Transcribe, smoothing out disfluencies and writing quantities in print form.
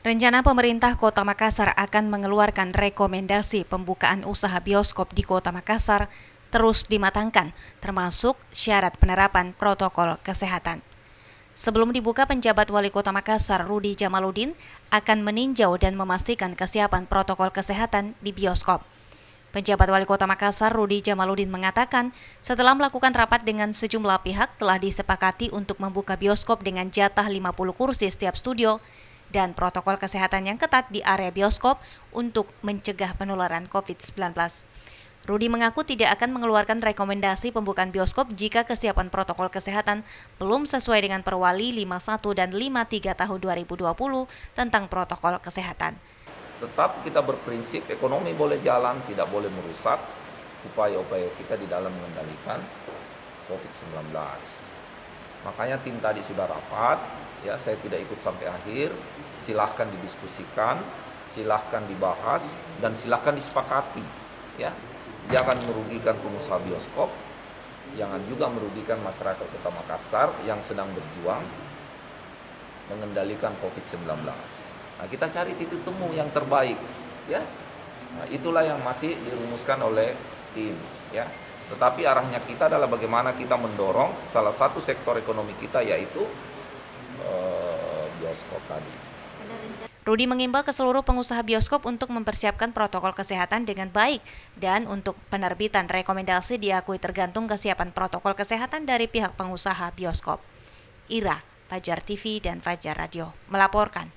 Rencana pemerintah Kota Makassar akan mengeluarkan rekomendasi pembukaan usaha bioskop di Kota Makassar terus dimatangkan, termasuk syarat penerapan protokol kesehatan. Sebelum dibuka, penjabat Wali Kota Makassar, Rudi Jamaludin, akan meninjau dan memastikan kesiapan protokol kesehatan di bioskop. Penjabat Wali Kota Makassar, Rudi Jamaludin, mengatakan setelah melakukan rapat dengan sejumlah pihak telah disepakati untuk membuka bioskop dengan jatah 50 kursi setiap studio dan protokol kesehatan yang ketat di area bioskop untuk mencegah penularan COVID-19. Rudi mengaku tidak akan mengeluarkan rekomendasi pembukaan bioskop jika kesiapan protokol kesehatan belum sesuai dengan Perwali 51 dan 53 tahun 2020 tentang protokol kesehatan. Tetap kita berprinsip ekonomi boleh jalan, tidak boleh merusak upaya-upaya kita di dalam mengendalikan COVID-19. Makanya tim tadi sudah rapat, ya saya tidak ikut sampai akhir, silahkan didiskusikan, silahkan dibahas, dan silahkan disepakati. Ya, jangan merugikan pengusaha bioskop, jangan juga merugikan masyarakat Kota Makassar yang sedang berjuang mengendalikan COVID-19. Nah, kita cari titik temu yang terbaik, ya. Nah, itulah yang masih dirumuskan oleh tim, ya. Tetapi arahnya kita adalah bagaimana kita mendorong salah satu sektor ekonomi kita, yaitu bioskop tadi. Rudi mengimbau ke seluruh pengusaha bioskop untuk mempersiapkan protokol kesehatan dengan baik dan untuk penerbitan rekomendasi diakui tergantung kesiapan protokol kesehatan dari pihak pengusaha bioskop. Ira, Fajar TV dan Fajar Radio melaporkan.